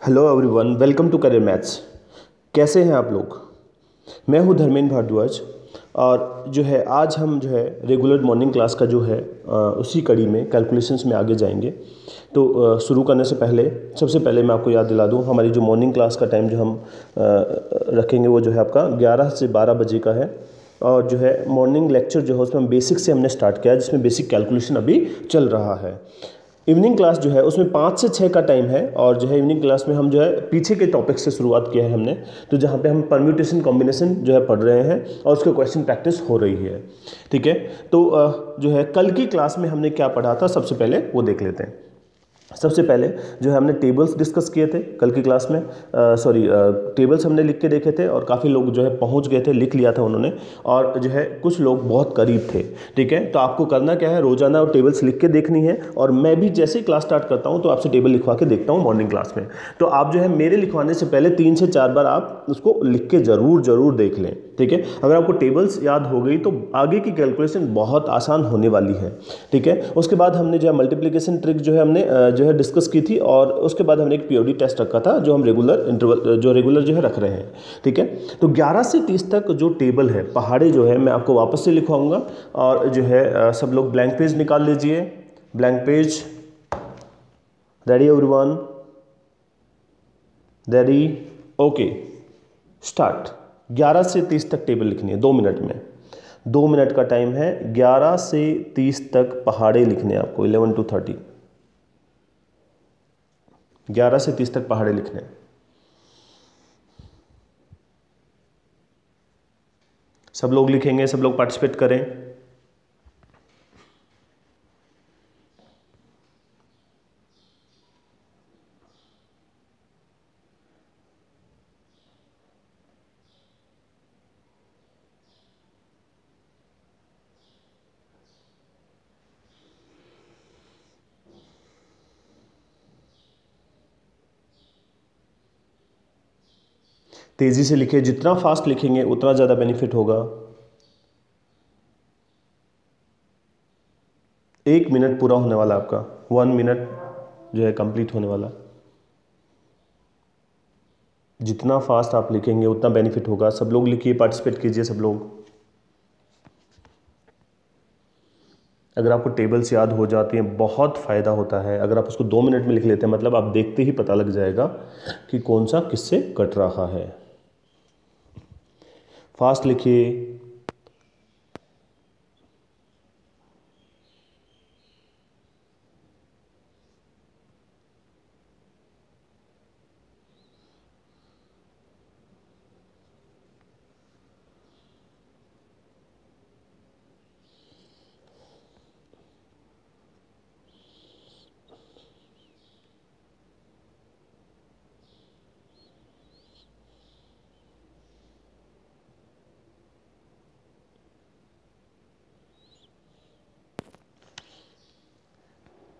Hello everyone, welcome to career maths. कैसे हैं आप लोग? मैं हूं धर्मेंद्र भारद्वाज और जो है आज हम जो है रेगुलर मॉर्निंग क्लास का जो है उसी कड़ी में कैलकुलेशंस में आगे जाएंगे। शुरू करने से पहले सबसे पहले मैं आपको याद दिला दूं, हमारी जो मॉर्निंग क्लास का टाइम जो हम रखेंगे वो जो है आपका 11 से 12 बजे का है। और जो है मॉर्निंग लेक्चर जो है उसमें हम बेसिक से हमने स्टार्ट किया है, जिसमें बेसिक कैलकुलेशन अभी चल रहा है। इवनिंग क्लास जो है उसमें 5 से 6 का टाइम है और जो है इवनिंग क्लास में हम जो है पीछे के टॉपिक से शुरुआत किया है हमने, तो जहाँ पे हम परम्यूटेशन कॉम्बिनेशन जो है पढ़ रहे हैं और उसके क्वेश्चन प्रैक्टिस हो रही है। ठीक है, तो जो है कल की क्लास में हमने क्या पढ़ा था सबसे पहले वो देख लेते हैं। सबसे पहले जो है हमने टेबल्स डिस्कस किए थे कल की क्लास में। टेबल्स हमने लिख के देखे थे और काफ़ी लोग जो है पहुंच गए थे, लिख लिया था उन्होंने। और जो है कुछ लोग बहुत करीब थे। ठीक है, तो आपको करना क्या है, रोजाना और टेबल्स लिख के देखनी है। और मैं भी जैसे ही क्लास स्टार्ट करता हूं तो आपसे टेबल लिखवा के देखता हूं मॉर्निंग क्लास में। तो आप जो है मेरे लिखवाने से पहले 3 से 4 बार आप उसको लिख के ज़रूर देख लें। ठीक है, अगर आपको टेबल्स याद हो गई तो आगे की कैलकुलेशन बहुत आसान होने वाली है। ठीक है, उसके बाद हमने जो है मल्टीप्लिकेशन ट्रिक जो है हमने जो है डिस्कस की थी और उसके बाद हमने एक पीओडी टेस्ट रखा था जो हम रेगुलर जो है रख रहे हैं। ठीक है, तो 11 से 30 तक जो टेबल है पहाड़े जो है मैं आपको वापस से लिखवाऊंगा। और जो है सब लोग ब्लैंक पेज निकाल लीजिए। Blank page, ready everyone? Ready? Okay, start. 11 से 30 तक टेबल लिखनी है 2 मिनट में। 2 मिनट का टाइम है। 11 से 30 तक पहाड़े लिखने हैं आपको, 11 to 30। 11 से 30 तक पहाड़े लिखने हैं। सब लोग लिखेंगे, सब लोग पार्टिसिपेट करें। तेजी से लिखिए, जितना फास्ट लिखेंगे उतना ज़्यादा बेनिफिट होगा। 1 मिनट पूरा होने वाला आपका, 1 मिनट जो है कंप्लीट होने वाला। जितना फास्ट आप लिखेंगे उतना बेनिफिट होगा। सब लोग लिखिए, पार्टिसिपेट कीजिए सब लोग। अगर आपको टेबल्स याद हो जाती हैं बहुत फ़ायदा होता है। अगर आप उसको 2 मिनट में लिख लेते हैं मतलब आप देखते ही पता लग जाएगा कि कौन सा किससे कट रहा है। फास्ट लिखिए।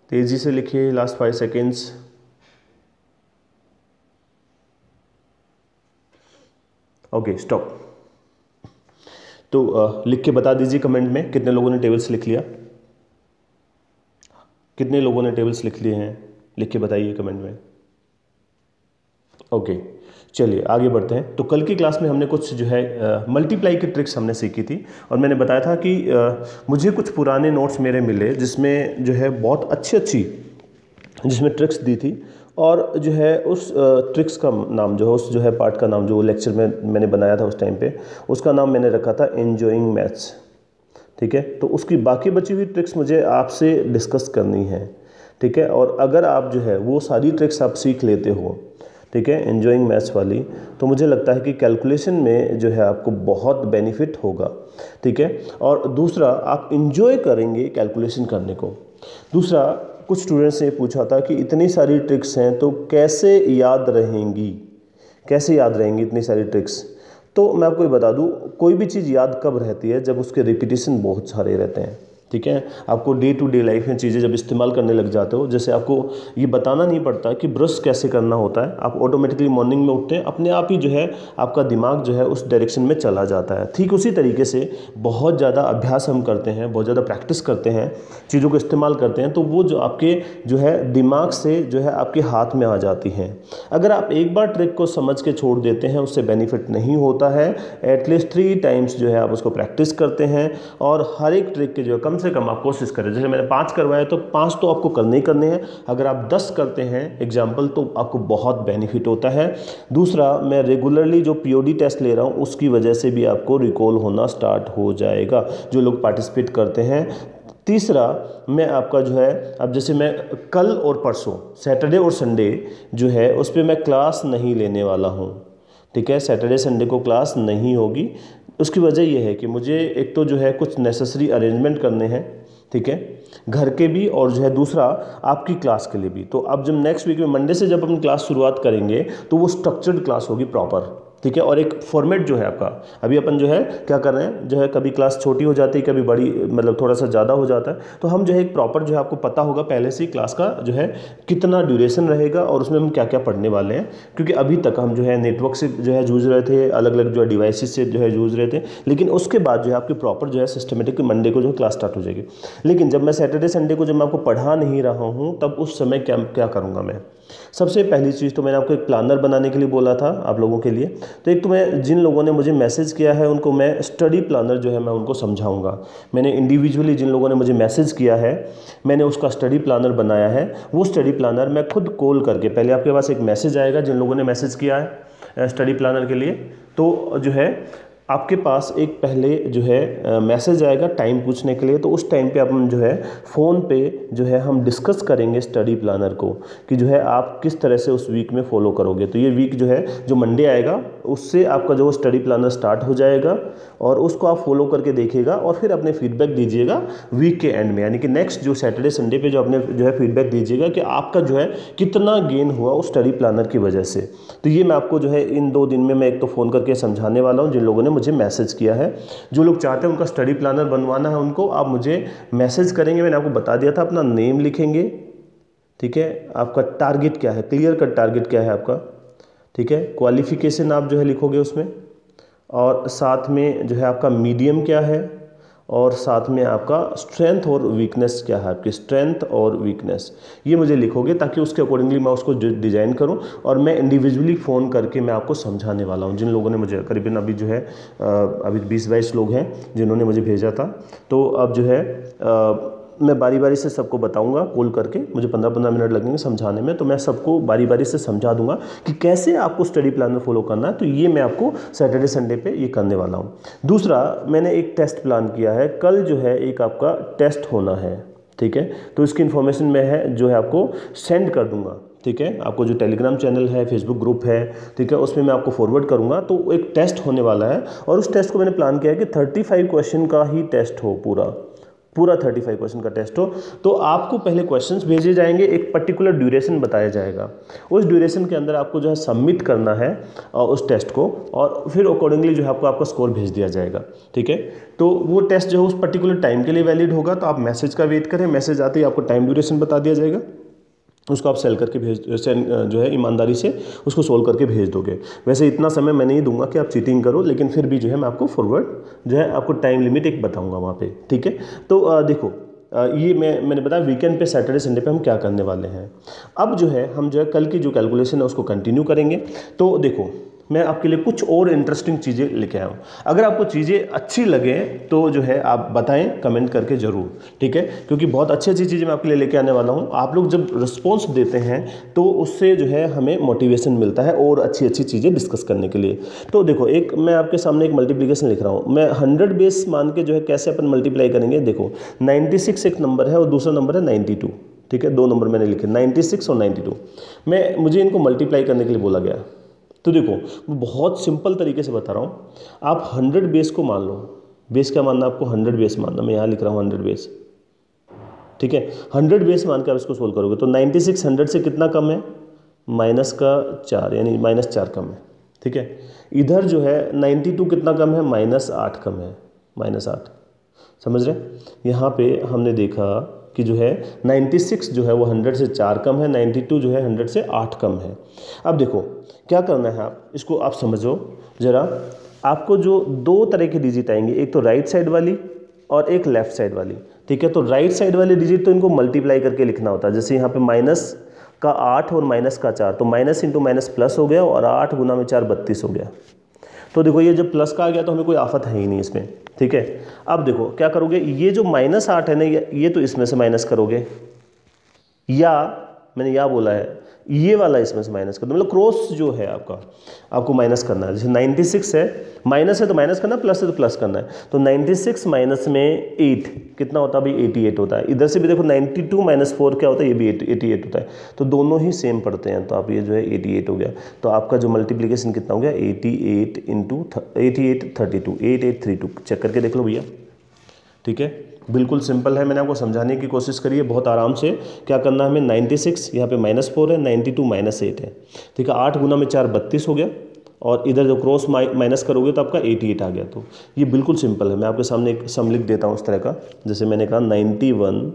तेजी से लिखिए, लास्ट 5 सेकेंड्स। Okay, stop. तो लिख के बता दीजिए कमेंट में कितने लोगों ने टेबल्स लिख लिया। कितने लोगों ने टेबल्स लिख लिए हैं, लिख के बताइए कमेंट में। ओके, चलिए आगे बढ़ते हैं। तो कल की क्लास में हमने कुछ जो है मल्टीप्लाई की ट्रिक्स हमने सीखी थी और मैंने बताया था कि मुझे कुछ पुराने नोट्स मेरे मिले जिसमें जो है बहुत अच्छी जिसमें ट्रिक्स दी थी। और जो है उस ट्रिक्स का नाम जो है उस जो है पार्ट का नाम जो लेक्चर में मैंने बनाया था उस टाइम पे, उसका नाम मैंने रखा था एन्जॉइंग मैथ्स। ठीक है, तो उसकी बाकी बची हुई ट्रिक्स मुझे आपसे डिस्कस करनी है। ठीक है, और अगर आप जो है वो सारी ट्रिक्स आप सीख लेते हो, ठीक है, एन्जॉइंग मैथ्स वाली, तो मुझे लगता है कि कैलकुलेशन में जो है आपको बहुत बेनिफिट होगा। ठीक है, और दूसरा आप इन्जॉय करेंगे कैलकुलेशन करने को। दूसरा, कुछ स्टूडेंट्स ने पूछा था कि इतनी सारी ट्रिक्स हैं तो कैसे याद रहेंगी, कैसे याद रहेंगी इतनी सारी ट्रिक्स। तो मैं आपको ये बता दूं, कोई भी चीज़ याद कब रहती है, जब उसके रिपीटिशन बहुत सारे रहते हैं। ठीक है। आपको डे टू डे लाइफ में चीज़ें जब इस्तेमाल करने लग जाते हो, जैसे आपको ये बताना नहीं पड़ता कि ब्रश कैसे करना होता है, आप ऑटोमेटिकली मॉर्निंग में उठते हैं, अपने आप ही जो है आपका दिमाग जो है उस डायरेक्शन में चला जाता है। ठीक उसी तरीके से बहुत ज़्यादा अभ्यास हम करते हैं, बहुत ज़्यादा प्रैक्टिस करते हैं, चीज़ों को इस्तेमाल करते हैं, तो वो जो आपके जो है दिमाग से जो है आपके हाथ में आ जाती हैं। अगर आप एक बार ट्रिक को समझ के छोड़ देते हैं, उससे बेनिफिट नहीं होता है। एटलीस्ट 3 टाइम्स जो है आप उसको प्रैक्टिस करते हैं, और हर एक ट्रिक के जो है कम से कम आप कोशिश करें। जैसे मैंने 5 करवाए तो 5 तो आपको करने ही करने हैं। अगर आप 10 करते हैं एग्जाम्पल, तो आपको बहुत बेनिफिट होता है। दूसरा, मैं रेगुलरली जो पीओडी टेस्ट ले रहा हूँ उसकी वजह से भी आपको रिकॉल होना स्टार्ट हो जाएगा, जो लोग पार्टिसिपेट करते हैं। तीसरा, मैं आपका जो है, अब जैसे मैं कल और परसों सैटरडे और संडे जो है उस पर मैं क्लास नहीं लेने वाला हूँ, ठीक है। सैटरडे संडे को क्लास नहीं होगी। उसकी वजह यह है कि मुझे एक तो जो है कुछ नेसेसरी अरेंजमेंट करने हैं, ठीक है, घर के भी, और जो है दूसरा आपकी क्लास के लिए भी। तो अब जब नेक्स्ट वीक में मंडे से जब अपन क्लास शुरुआत करेंगे तो वो स्ट्रक्चर्ड क्लास होगी प्रॉपर, ठीक है। और एक फॉर्मेट जो है आपका, अभी अपन जो है क्या कर रहे हैं, जो है कभी क्लास छोटी हो जाती है, कभी बड़ी, मतलब थोड़ा सा ज़्यादा हो जाता है, तो हम जो है एक प्रॉपर जो है आपको पता होगा पहले से ही क्लास का जो है कितना ड्यूरेशन रहेगा और उसमें हम क्या क्या पढ़ने वाले हैं। क्योंकि अभी तक हम जो है नेटवर्क से जो है जूझ रहे थे, अलग अलग जो है डिवाइसेस से जो है जूझ रहे थे, लेकिन उसके बाद जो है आपकी प्रॉपर जो है सिस्टमेटिक मंडे को जो है क्लास स्टार्ट हो जाएगी। लेकिन जब मैं सैटरडे संडे को जब मैं आपको पढ़ा नहीं रहा हूँ, तब उस समय क्या क्या करूँगा मैं। सबसे पहली चीज़ तो मैंने आपको एक प्लानर बनाने के लिए बोला था आप लोगों के लिए। तो एक तो मैं, जिन लोगों ने मुझे मैसेज किया है उनको मैं स्टडी प्लानर जो है मैं उनको समझाऊंगा। मैंने इंडिविजुअली जिन लोगों ने मुझे मैसेज किया है, मैंने उसका स्टडी प्लानर बनाया है। वो स्टडी प्लानर मैं खुद कॉल करके, पहले आपके पास एक मैसेज आएगा जिन लोगों ने मैसेज किया है स्टडी प्लानर के लिए, तो जो है आपके पास एक पहले जो है मैसेज आएगा टाइम पूछने के लिए। तो उस टाइम पे अपन जो है फ़ोन पे जो है हम डिस्कस करेंगे स्टडी प्लानर को, कि जो है आप किस तरह से उस वीक में फॉलो करोगे। तो ये वीक जो है, जो मंडे आएगा उससे आपका जो स्टडी प्लानर स्टार्ट हो जाएगा, और उसको आप फॉलो करके देखिएगा और फिर अपने फीडबैक दीजिएगा वीक के एंड में, यानी कि नेक्स्ट जो सैटरडे संडे पे जो अपने जो है फीडबैक दीजिएगा कि आपका जो है कितना गेन हुआ उस स्टडी प्लानर की वजह से। तो ये मैं आपको जो है इन 2 दिन में मैं एक तो फ़ोन करके समझाने वाला हूँ जिन लोगों ने मुझे मैसेज किया है। जो लोग चाहते हैं उनका स्टडी प्लानर बनवाना है, उनको आप मुझे मैसेज करेंगे। मैंने आपको बता दिया था, अपना नेम लिखेंगे, ठीक है, आपका टारगेट क्या है, क्लियर कट टारगेट क्या है आपका, ठीक है, क्वालिफिकेशन आप जो है लिखोगे उसमें, और साथ में जो है आपका मीडियम क्या है, और साथ में आपका स्ट्रेंथ और वीकनेस क्या है, आपकी स्ट्रेंथ और वीकनेस, ये मुझे लिखोगे ताकि उसके अकॉर्डिंगली मैं उसको डिज़ाइन करूं। और मैं इंडिविजुअली फ़ोन करके मैं आपको समझाने वाला हूं। जिन लोगों ने मुझे करीबन अभी जो है अभी 20-22 लोग हैं जिन्होंने मुझे भेजा था, तो अब जो है मैं बारी बारी से सबको बताऊंगा कॉल करके। मुझे 15-15 मिनट लगेंगे समझाने में, तो मैं सबको बारी बारी से समझा दूंगा कि कैसे आपको स्टडी प्लानर फॉलो करना है। तो ये मैं आपको सैटरडे संडे पे ये करने वाला हूँ। दूसरा, मैंने एक टेस्ट प्लान किया है। कल जो है एक आपका टेस्ट होना है, ठीक है, तो इसकी इन्फॉर्मेशन मैं है जो है आपको सेंड कर दूंगा, ठीक है। आपको जो टेलीग्राम चैनल है, फेसबुक ग्रुप है, ठीक है, उसमें मैं आपको फॉरवर्ड करूंगा। तो एक टेस्ट होने वाला है, और उस टेस्ट को मैंने प्लान किया है कि 35 क्वेश्चन का ही टेस्ट हो, पूरा 35 क्वेश्चन का टेस्ट हो। तो आपको पहले क्वेश्चंस भेजे जाएंगे, एक पर्टिकुलर ड्यूरेशन बताया जाएगा, उस ड्यूरेशन के अंदर आपको जो है सबमिट करना है उस टेस्ट को, और फिर अकॉर्डिंगली जो है आपको आपका स्कोर भेज दिया जाएगा, ठीक है। तो वो टेस्ट जो है उस पर्टिकुलर टाइम के लिए वैलिड होगा। तो आप मैसेज का वेट करें, मैसेज आते ही आपको टाइम ड्यूरेशन बता दिया जाएगा, उसको आप सेल करके जो है ईमानदारी से उसको सोल्व करके भेज दोगे। वैसे इतना समय मैं नहीं दूंगा कि आप चीटिंग करो, लेकिन फिर भी जो है मैं आपको फॉरवर्ड जो है आपको टाइम लिमिट एक बताऊंगा वहाँ पे, ठीक है। तो देखो, ये मैंने बताया वीकेंड पे सैटरडे संडे पे हम क्या करने वाले हैं। अब जो है हम जो है कल की जो कैलकुलेशन है उसको कंटिन्यू करेंगे। तो देखो, मैं आपके लिए कुछ और इंटरेस्टिंग चीज़ें लेके आया हूँ। अगर आपको चीज़ें अच्छी लगे तो जो है आप बताएं कमेंट करके ज़रूर, ठीक है, क्योंकि बहुत अच्छी अच्छी चीज़ें मैं आपके लिए लेके आने वाला हूँ। आप लोग जब रिस्पॉन्स देते हैं तो उससे जो है हमें मोटिवेशन मिलता है और अच्छी अच्छी चीज़ें डिस्कस करने के लिए। तो देखो, एक मैं आपके सामने एक मल्टीप्लिकेशन लिख रहा हूँ। मैं 100 बेस मान के जो है कैसे अपन मल्टीप्लाई करेंगे। देखो, 96 एक नंबर है और दूसरा नंबर है 92, ठीक है, 2 नंबर मैंने लिखे 96 और 92। मुझे इनको मल्टीप्लाई करने के लिए बोला गया। तो देखो, मैं बहुत सिंपल तरीके से बता रहा हूँ। आप 100 बेस को मान लो। बेस क्या मानना, आपको 100 बेस मानना। मैं यहाँ लिख रहा हूँ 100 बेस, ठीक है। 100 बेस मान के आप इसको सोल्व करोगे तो 96 100 से कितना कम है, -4, यानी -4 कम है, ठीक है। इधर जो है 92 कितना कम है, -8 कम है, -8। समझ रहे हैं। यहाँ पे हमने देखा कि जो है 96 जो है वो 100 से 4 कम है, 92 जो है 100 से 8 कम है। अब देखो क्या करना है, आप इसको आप समझो ज़रा। आपको जो दो तरह की डिजिट आएंगी, एक तो राइट साइड वाली और एक लेफ्ट साइड वाली, ठीक है। तो राइट साइड वाली डिजिट तो इनको मल्टीप्लाई करके लिखना होता है। जैसे यहाँ पे माइनस का 8 और माइनस का 4, तो माइनस इंटू माइनस प्लस हो गया और 8 गुना में 4 32 हो गया। तो देखो ये जब प्लस का आ गया तो हमें कोई आफत है ही नहीं इसमें, ठीक है। अब देखो क्या करोगे, ये जो -8 है ना, ये तो इसमें से माइनस करोगे, या मैंने या बोला है ये वाला इसमें से माइनस कर दो, मतलब क्रॉस जो है आपको माइनस करना है। जैसे 96 है, माइनस है तो माइनस करना, प्लस है तो प्लस करना है। तो 96 माइनस में 8 कितना होता है भाई, 88 होता है। इधर से भी देखो 92 माइनस 4 क्या होता है, ये भी 88 होता है। तो दोनों ही सेम पड़ते हैं, तो आप ये जो है 88 हो गया। तो आपका जो मल्टीप्लीकेशन कितना हो गया, 88 इंटू 88 32 8832, चेक करके देख लो भैया, ठीक है। बिल्कुल सिंपल है, मैंने आपको समझाने की कोशिश करी है बहुत आराम से। क्या करना है हमें, 96 यहाँ पे -4 है, 92 -8 है, ठीक है। 8 गुना में 4 32 हो गया, और इधर जो क्रॉस माइनस करोगे तो आपका 88 आ गया। तो ये बिल्कुल सिंपल है। मैं आपके सामने एक सम लिख देता हूँ उस तरह का, जैसे मैंने कहा 91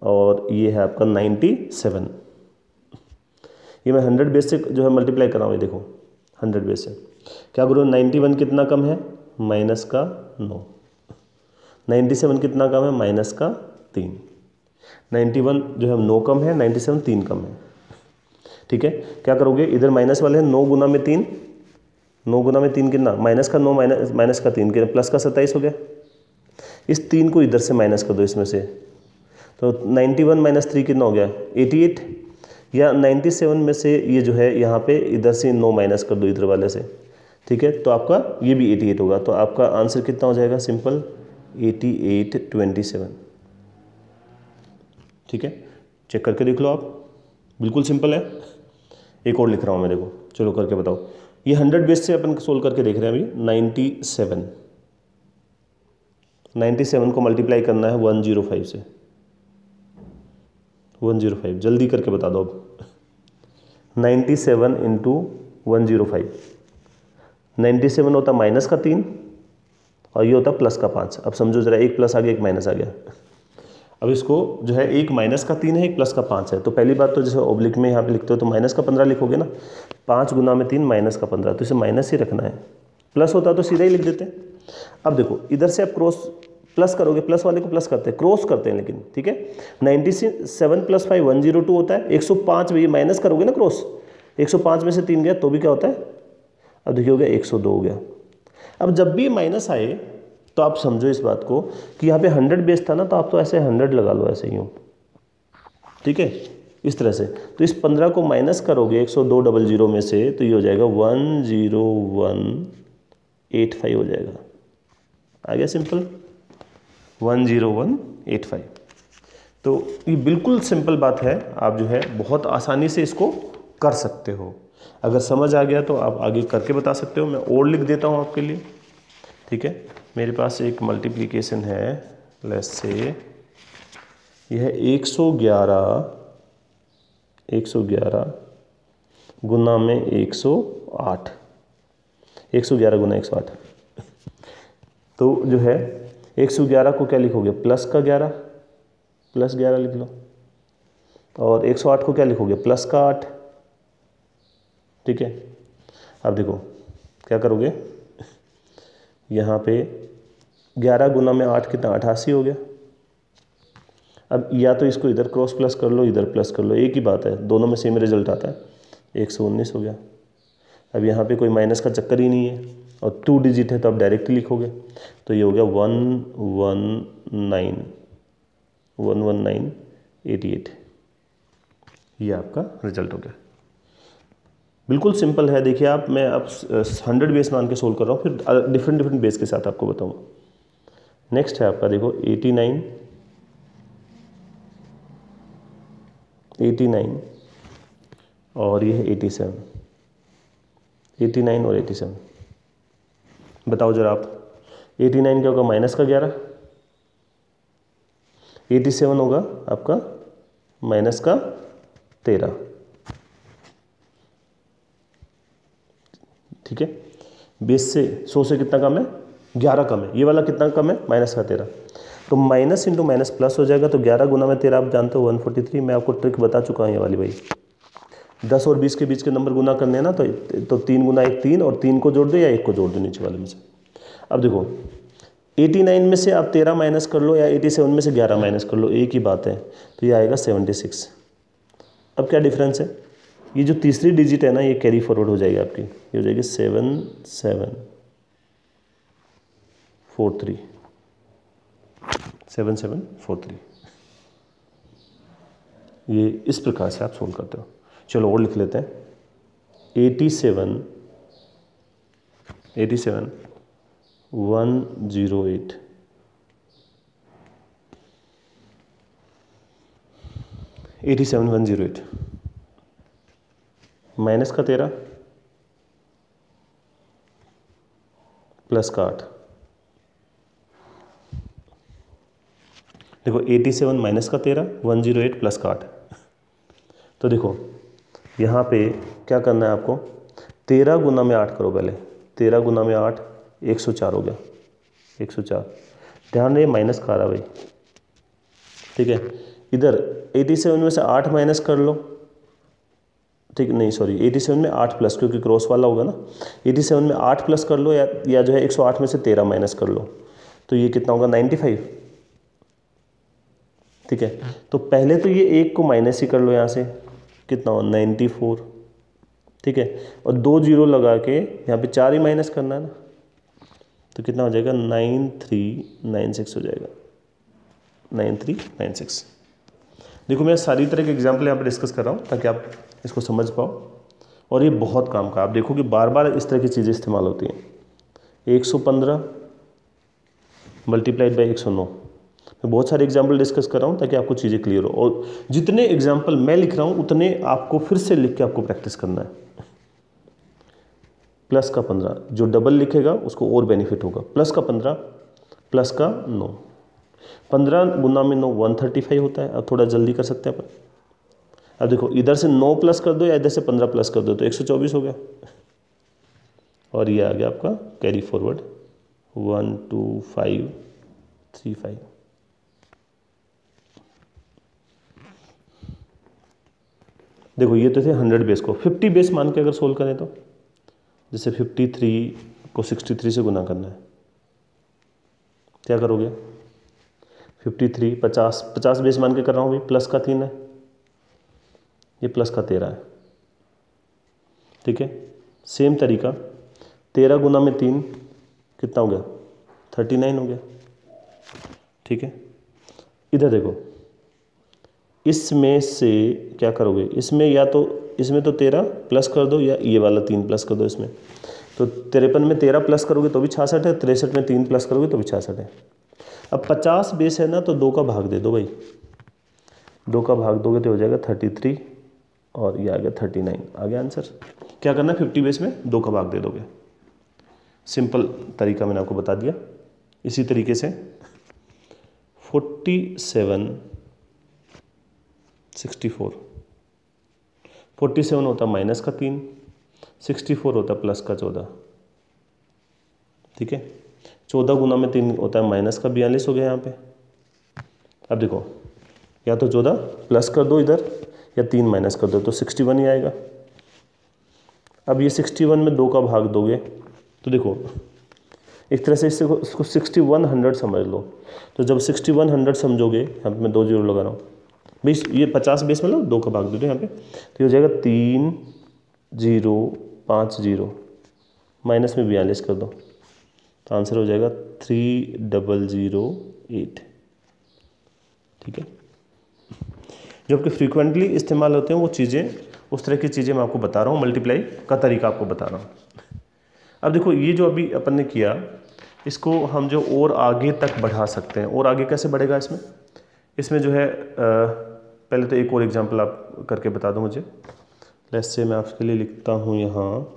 और ये है आपका 97। ये मैं 100 बेस से जो है मल्टीप्लाई कर रहा हूँ, ये देखो 100 बेस से। क्या करूँ, 91 कितना कम है, माइनस का 9। 97 कितना कम है, माइनस का 3। 91 जो है 9 कम है, 97 3 कम है, ठीक है। क्या करोगे, इधर माइनस वाले हैं, 9 गुना में 3, 9 गुना में 3 कितना, माइनस का 9 माइनस का 3 कितना, प्लस का 27 हो गया। इस 3 को इधर से माइनस कर दो इसमें से, तो 91 माइनस 3 कितना हो गया, 88। या 97 में से ये जो है यहाँ पे इधर से 9 माइनस कर दो इधर वाले से, ठीक है। तो आपका ये भी 88 होगा। तो आपका आंसर कितना हो जाएगा, सिंपल 8827, ठीक है। चेक करके देख लो आप, बिल्कुल सिंपल है। एक और लिख रहा हूँ मैं, देखो चलो करके बताओ। ये 100 बेस से अपन सोल्व करके देख रहे हैं अभी। 97 को मल्टीप्लाई करना है 105 से, 105 जल्दी करके बता दो अब। 97 इंटू 105, 97 होता माइनस का 3 और ये होता प्लस का 5। अब समझो जरा, एक प्लस आ गया एक माइनस आ गया। अब इसको जो है, एक माइनस का 3 है, एक प्लस का 5 है। तो पहली बात तो जैसे ओब्लिक में यहाँ पे लिखते हो तो माइनस का 15 लिखोगे ना, 5 गुना में 3 माइनस का 15, तो इसे माइनस ही रखना है। प्लस होता तो सीधा ही लिख देते। अब देखो इधर से आप क्रॉस प्लस करोगे, प्लस वाले को प्लस करते हैं, क्रॉस करते हैं लेकिन, ठीक है। 97 + 5 102 होता है। 105 में ये माइनस करोगे ना क्रॉस, 105 में से 3 गया तो भी क्या होता है, अब देखिए हो गया 102 हो गया। अब जब भी माइनस आए तो आप समझो इस बात को कि यहाँ पे 100 बेस था ना, तो आप तो ऐसे 100 लगा लो, ऐसे यूँ, ठीक है, इस तरह से। तो इस 15 को माइनस करोगे 102 में से, तो ये हो जाएगा 10185 हो जाएगा। आ गया सिंपल, 10185। तो ये बिल्कुल सिंपल बात है, आप जो है बहुत आसानी से इसको कर सकते हो। अगर समझ आ गया तो आप आगे करके बता सकते हो। मैं और लिख देता हूँ आपके लिए, ठीक है। मेरे पास एक मल्टीप्लिकेशन है, लेट्स से यह 111 गुना में 108, 111 गुना 108। तो जो है 111 को क्या लिखोगे, प्लस का 11, प्लस 11 लिख लो। और 108 को क्या लिखोगे, प्लस का 8, ठीक है। अब देखो क्या करोगे, यहाँ पे 11 गुना में 8 कितना, 88 हो गया। अब या तो इसको इधर क्रॉस प्लस कर लो, इधर प्लस कर लो, एक ही बात है, दोनों में सेम रिजल्ट आता है। 119 हो गया। अब यहाँ पे कोई माइनस का चक्कर ही नहीं है, और 2 डिजिट है तो आप डायरेक्टली लिखोगे। तो ये हो गया 11988, ये आपका रिजल्ट हो गया। बिल्कुल सिंपल है। देखिए आप, मैं अब 100 बेस मान के सोल्व कर रहा हूँ, फिर डिफरेंट बेस के साथ आपको बताऊँगा। नेक्स्ट है आपका, देखो 89 और ये है 87, 89 और 87। बताओ जरा आप, 89 क्या होगा, माइनस का 11, 87 होगा आपका माइनस का 13, ठीक है। बेस से 100 से कितना कम है, 11 कम है, ये वाला कितना कम है, माइनस का 13, तो माइनस इंटू माइनस प्लस हो जाएगा। तो 11 गुना में 13 आप जानते हो 143। मैं आपको ट्रिक बता चुका हूँ ये वाली भाई, 10 और 20 के बीच के नंबर गुना करने हैं ना, तो 3 गुना 1 3, और 3 को जोड़ दो या 1 को जोड़ दो नीचे वाले में से। अब देखो 89 में से आप 13 माइनस कर लो या 87 में से 11 माइनस कर लो, एक ही बात है, तो ये आएगा 76। अब क्या डिफरेंस है, ये जो तीसरी डिजिट है ना ये कैरी फॉरवर्ड हो जाएगी आपकी, ये हो जाएगी 7743, 7743। ये इस प्रकार से आप सोल्व करते हो। चलो और लिख लेते हैं, 87 108 87 108 माइनस का 13 प्लस का 8। देखो 87 माइनस का 13, 108 प्लस का 8। तो देखो यहाँ पे क्या करना है आपको, 13 गुना में 8 करो पहले, 13 गुना में 8 104 हो गया, 104। ध्यान रहे माइनस का आ रहा भाई, ठीक है। इधर 87 में से 8 माइनस कर लो, ठीक नहीं सॉरी 87 में 8 प्लस, क्योंकि क्रॉस वाला होगा ना, 87 में 8 प्लस कर लो या जो है 108 में से 13 माइनस कर लो, तो ये कितना होगा 95, ठीक है। तो पहले तो ये एक को माइनस ही कर लो यहाँ से, कितना हो 94, ठीक है, और 2 जीरो लगा के यहाँ पे 4 ही माइनस करना है ना, तो कितना हो जाएगा 9396 हो जाएगा, 9396। देखो मैं सारी तरह के एग्जाम्पल यहाँ पर डिस्कस कर रहा हूँ ताकि आप इसको समझ पाओ, और ये बहुत काम का, आप देखो कि बार बार इस तरह की चीज़ें इस्तेमाल होती हैं। 115 मल्टीप्लाइड बाई 109, मैं बहुत सारे एग्जाम्पल डिस्कस कर रहा हूँ ताकि आपको चीज़ें क्लियर हो, और जितने एग्जाम्पल मैं लिख रहा हूँ उतने आपको फिर से लिख के आपको प्रैक्टिस करना है। प्लस का 15, जो डबल लिखेगा उसको और बेनिफिट होगा, प्लस का 15 प्लस का 9, 15 गुना में 9 135 होता है। अब थोड़ा जल्दी कर सकते हैं अपन, अब देखो इधर से 9 प्लस कर दो या इधर से 15 प्लस कर दो तो 124 हो गया, और ये आ गया आपका कैरी फॉरवर्ड 12535। देखो ये तो थे 100 बेस को, 50 बेस मान के अगर सोल्व करें तो, जैसे 53 को 63 से गुना करना है, क्या करोगे 53 50 बेस मान के कर रहा हूँ भाई, प्लस का 3 है, ये प्लस का 13 है, ठीक है। सेम तरीका 13 गुना में 3 कितना हो गया 39 हो गया, ठीक है। इधर देखो इसमें से क्या करोगे, इसमें या तो इसमें तो 13 प्लस कर दो या ये वाला 3 प्लस कर दो इसमें, तो 53 में 13 प्लस करोगे तो भी 66 है, 63 में 3 प्लस करोगे तो भी 66 है। अब 50 बेस है ना, तो 2 का भाग दे दो भाई, 2 का भाग दोगे तो हो जाएगा 33, और ये आ गया 39, आ गया आंसर। क्या करना है 50 बेस में 2 का भाग दे दोगे, सिंपल तरीका मैंने आपको बता दिया। इसी तरीके से 47 होता माइनस का 3, 64 होता प्लस का 14, ठीक है। 14 गुना में 3 होता है माइनस का 42 हो गया यहाँ पे। अब देखो या तो 14 प्लस कर दो इधर या 3 माइनस कर दो तो 61 ही आएगा। अब ये 61 में 2 का भाग दोगे तो देखो एक तरह से इसको 6100 समझ लो, तो जब 6100 समझोगे, यहाँ पे मैं 2 जीरो लगा रहा हूँ भाई, ये 50 बेस में लो 2 का भाग दे दो यहाँ पे, तो ये हो जाएगा 3050, माइनस में 42 कर दो तो आंसर हो जाएगा 3008, ठीक है। जो आपके फ्रीक्वेंटली इस्तेमाल होते हैं वो चीज़ें, उस तरह की चीज़ें मैं आपको बता रहा हूँ, मल्टीप्लाई का तरीका आपको बता रहा हूँ। अब देखो ये जो अभी अपन ने किया इसको हम जो और आगे तक बढ़ा सकते हैं, और आगे कैसे बढ़ेगा इसमें जो है पहले तो एक और एग्जांपल आप करके बता दो मुझे। लेट्स से मैं आपके लिए लिखता हूँ यहाँ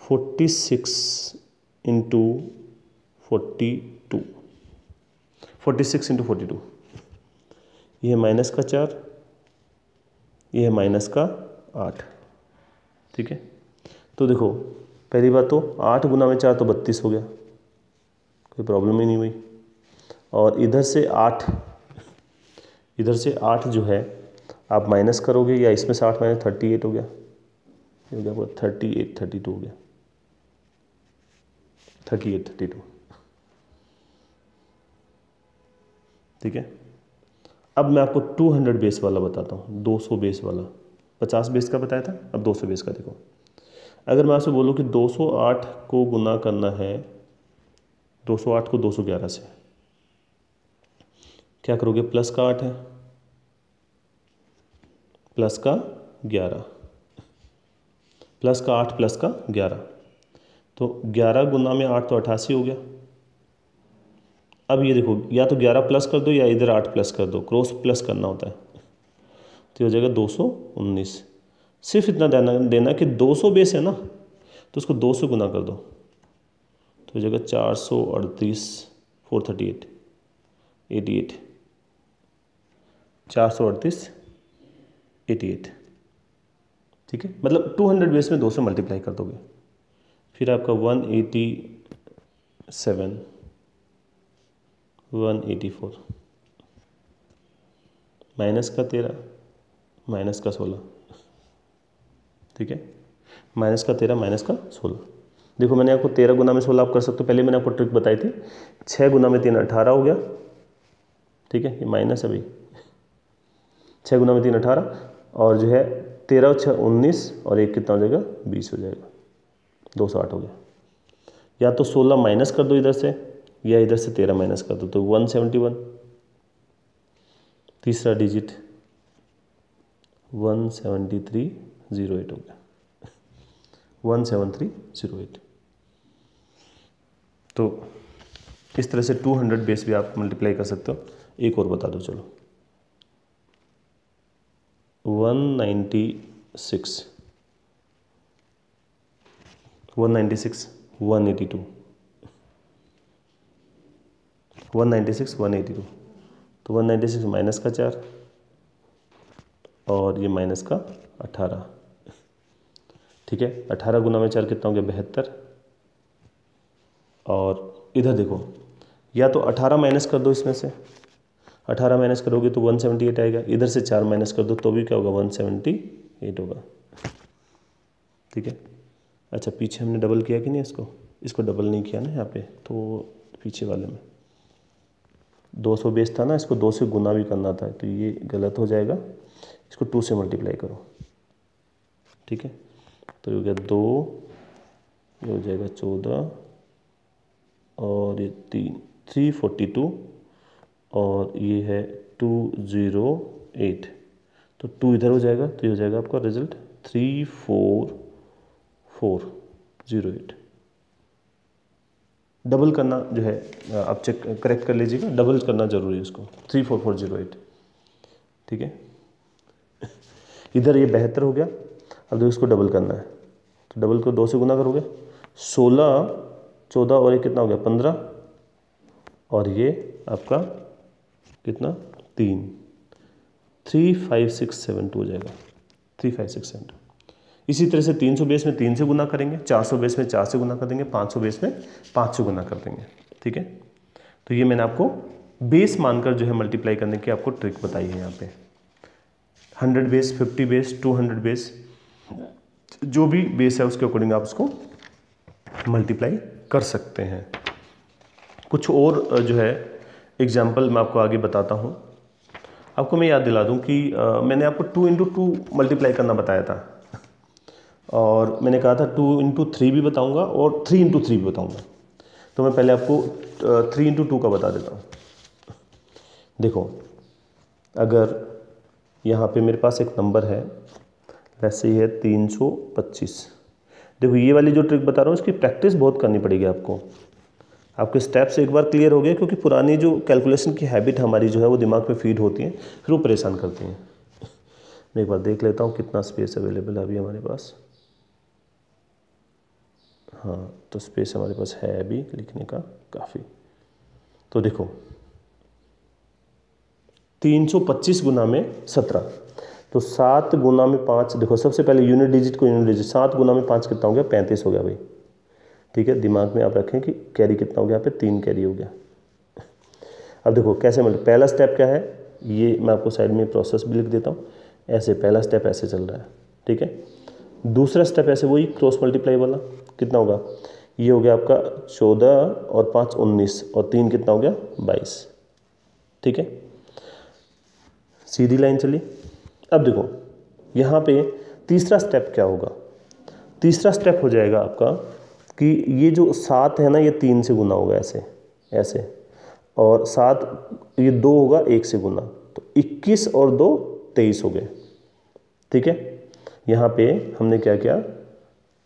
46 इंटू 42, 46 इंटू 42, ये है माइनस का 4, ये है माइनस का 8, ठीक है। तो देखो पहली बात तो 8 गुना में 4 तो 32 हो गया, कोई प्रॉब्लम ही नहीं हुई। और इधर से 8 जो है आप माइनस करोगे, या इसमें से 8 माइनस 38 हो गया, ये हो गया आपका 38, 32 हो गया, 38, 32। ठीक है, अब मैं आपको 200 बेस वाला बताता हूँ, 200 बेस वाला। 50 बेस का बताया था, अब 200 बेस का देखो। अगर मैं आपसे बोलूँ कि 208 को गुना करना है, 208 को 211 से, क्या करोगे? प्लस का 8 है, प्लस का 11, प्लस का 8 प्लस का 11, तो 11 गुना में 8 तो 88 हो गया। अब ये देखो, या तो 11 प्लस कर दो या इधर 8 प्लस कर दो, क्रॉस प्लस करना होता है, तो हो जाएगा 219। सिर्फ इतना देना कि 200 बेस है ना, तो उसको 2 से गुना कर दो, तो हो जाएगा 438, 438, 88, 438, 88। ठीक है, मतलब 200 बेस में 2 से मल्टीप्लाई कर दोगे, फिर आपका 187, 184, माइनस का 13, माइनस का 16। ठीक है, माइनस का 13, माइनस का 16। देखो मैंने आपको 13 गुना में 16 आप कर सकते हो, पहले मैंने आपको ट्रिक बताई थी। 6 गुना में 3 18 हो गया। ठीक है, ये माइनस है भाई, 6 गुना में 3 18, और जो है 13 और 6 19, और 1 कितना हो जाएगा? 20 हो जाएगा, 208 हो गया। या तो 16 माइनस कर दो इधर से, या इधर से 13 माइनस कर दो, तो 171। तीसरा डिजिट 17308 हो गया, 17308। तो इस तरह से 200 बेस भी आप मल्टीप्लाई कर सकते हो। एक और बता दो चलो, 196, 196, 182, 196, 182, तो 196 माइनस का 4, और ये माइनस का 18। ठीक है, 18 गुना में 4 कितना हो गया? 72। और इधर देखो, या तो 18 माइनस कर दो इसमें से, 18 माइनस करोगे तो 178 आएगा, इधर से 4 माइनस कर दो तो भी क्या होगा? 178 होगा। ठीक है, अच्छा पीछे हमने डबल किया कि नहीं इसको डबल नहीं किया ना यहाँ पे, तो पीछे वाले में 200 बेस था ना, इसको 2 से गुना भी करना था, तो ये गलत हो जाएगा, इसको 2 से मल्टीप्लाई करो। ठीक है, तो ये हो गया 2, ये हो जाएगा 14, और ये 342, और ये है 208, तो 2 इधर हो जाएगा, तो ये हो जाएगा आपका रिजल्ट 34408। डबल करना जो है आप चेक करेक्ट कर लीजिएगा, डबल करना जरूरी है इसको, 34408। ठीक है, इधर ये 72 हो गया। अब देखो इसको डबल करना है, तो डबल को 2 से गुना करोगे, 16, 14 और ये कितना हो गया? 15, और ये आपका कितना? 3, 35672 हो जाएगा, 35672। इसी तरह से 300 बेस में 3 से गुना करेंगे, 400 बेस में 4 से गुना कर देंगे, 500 बेस में 5 से गुना कर देंगे। ठीक है, तो ये मैंने आपको बेस मानकर जो है मल्टीप्लाई करने की आपको ट्रिक बताई है यहाँ पे। 100 बेस, 50 बेस, 200 बेस, जो भी बेस है उसके अकॉर्डिंग आप उसको मल्टीप्लाई कर सकते हैं। कुछ और जो है एग्जाम्पल मैं आपको आगे बताता हूँ। आपको मैं याद दिला दूँ कि मैंने आपको 2 इंटू 2 मल्टीप्लाई करना बताया था, और मैंने कहा था 2 इंटू 3 भी बताऊँगा और 3 इंटू 3 भी बताऊँगा। तो मैं पहले आपको 3 इंटू 2 का बता देता हूँ। देखो, अगर यहाँ पे मेरे पास एक नंबर है, वैसे ही है 325। देखो ये वाली जो ट्रिक बता रहा हूँ इसकी प्रैक्टिस बहुत करनी पड़ेगी आपको। आपके स्टेप्स एक बार क्लियर हो गए, क्योंकि पुरानी जो कैलकुलेशन की हैबिट हमारी जो है वो दिमाग में फीड होती है, फिर वो परेशान करती हैं। मैं एक बार देख लेता हूँ कितना स्पेस अवेलेबल है अभी हमारे पास। हाँ, तो स्पेस हमारे पास है अभी लिखने का काफ़ी। तो देखो 325 गुना में 17, तो 7 गुना में 5। देखो सबसे पहले यूनिट डिजिट को यूनिट डिजिट, 7 गुना में 5 कितना हो गया? 35 हो गया भाई। ठीक है, दिमाग में आप रखें कि कैरी कितना हो गया, यहाँ पे 3 कैरी हो गया। अब देखो कैसे मतलब पहला स्टेप क्या है, ये मैं आपको साइड में प्रोसेस भी लिख देता हूँ। ऐसे पहला स्टेप ऐसे चल रहा है, ठीक है। दूसरा स्टेप ऐसे वही क्रॉस मल्टीप्लाई वाला, कितना होगा, ये हो गया आपका 14 और 5 19 और 3 कितना हो गया 22, ठीक है। सीधी लाइन चली। अब देखो यहाँ पे तीसरा स्टेप क्या होगा, तीसरा स्टेप हो जाएगा आपका कि ये जो 7 है ना, ये 3 से गुना होगा ऐसे ऐसे, और 7 ये 2 होगा 1 से गुना, तो 21 और 2 23 हो गए, ठीक है। यहाँ पे हमने क्या किया,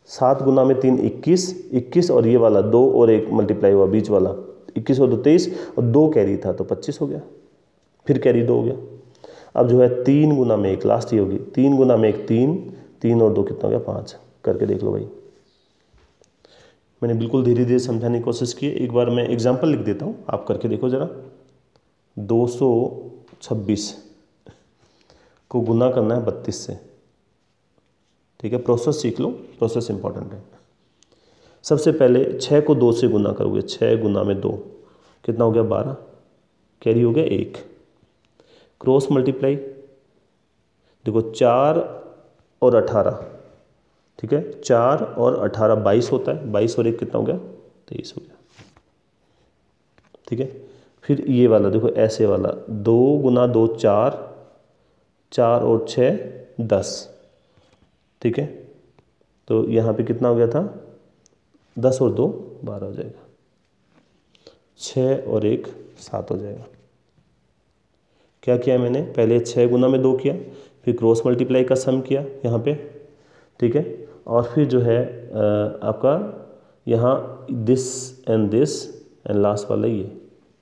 7 गुना में 3 21 और ये वाला 2 और 1 मल्टीप्लाई हुआ बीच वाला, 21 और 2 23 और 2 कैरी था तो 25 हो गया, फिर कैरी 2 हो गया। अब जो है 3 गुना में 1 लास्ट ही होगी, 3 गुना में 1 3 और 2 कितना हो गया 5, करके देख लो भाई। मैंने बिल्कुल धीरे धीरे समझाने की कोशिश की, एक बार मैं एग्जाम्पल लिख देता हूँ, आप करके देखो ज़रा। 226 को गुना करना है 32 से, ठीक है। प्रोसेस सीख लो, प्रोसेस इंपॉर्टेंट है। सबसे पहले 6 को 2 से गुना करोगे, 6 गुना में 2 कितना हो गया 12, कैरी हो गया 1, क्रॉस मल्टीप्लाई, देखो 4 और 18, ठीक है, 4 और 18 22 होता है, 22 और 1 कितना हो गया 23 हो गया, ठीक है। फिर ये वाला देखो ऐसे वाला 2 गुना 2 4, 4 और 6 10, ठीक है। तो यहाँ पे कितना हो गया था 10 और 2 12 हो जाएगा, 6 और 1 7 हो जाएगा। क्या किया मैंने, पहले 6 गुना में 2 किया, फिर क्रॉस मल्टीप्लाई का सम किया यहाँ पे, ठीक है। और फिर जो है आपका यहाँ दिस एंड लास्ट वाला ये,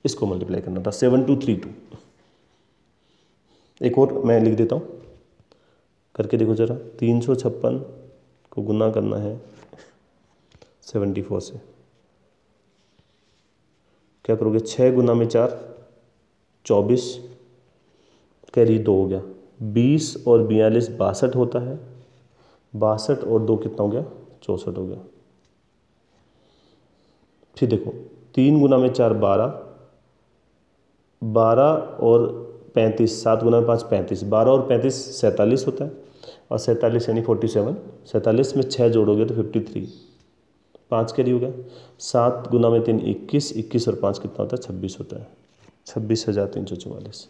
इसको मल्टीप्लाई करना था 7232। एक और मैं लिख देता हूँ, करके देखो ज़रा। 356 को गुना करना है 74 से, क्या करोगे, 6 गुना में 4 24, कैरी 2 हो गया, 20 और 42 62 होता है, 62 और 2 कितना हो गया 64 हो गया। फिर देखो 3 गुना में 4 12, 12 और 35, 7 गुना में 5 35, 12 और 35 47 होता है, और 47 यानी 47, 47 में 6 जोड़ोगे तो 53, 5 कैरी हो गया। 7 गुना में 3 21, 21 और 5 कितना होता है 26 होता है, 26,344।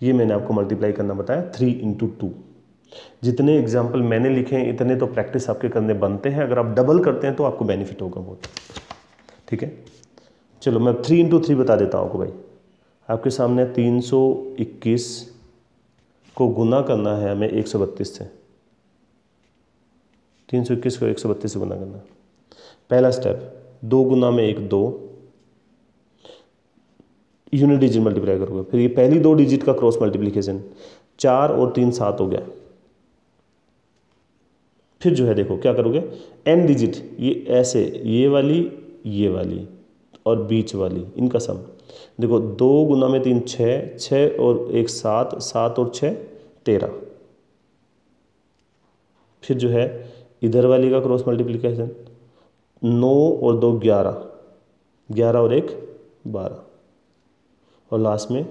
ये मैंने आपको मल्टीप्लाई करना बताया 3 इंटू 2। जितने एग्जाम्पल मैंने लिखे हैं इतने तो प्रैक्टिस आपके करने बनते हैं, अगर आप डबल करते हैं तो आपको बेनिफिट होगा बहुत, ठीक है। चलो मैं 3 इंटू 3 बता देता हूँ आपको भाई। आपके सामने 321 को गुना करना है हमें 132 से, 321 को 132 से गुना करना है। पहला स्टेप 2 गुना में 1 2, यूनिट डिजिट मल्टीप्लाई करोगे, फिर ये पहली 2 डिजिट का क्रॉस मल्टीप्लिकेशन, 4 और 3 7 हो गया। फिर जो है देखो क्या करोगे, एन डिजिट, ये ऐसे ये वाली और बीच वाली, इनका सम देखो, 2 गुना में 3 6, 6 और 1 7, 7 और 6 13। फिर जो है इधर वाली का क्रॉस मल्टीप्लिकेशन, 9 और 2 11, 11 और 1 12, और लास्ट में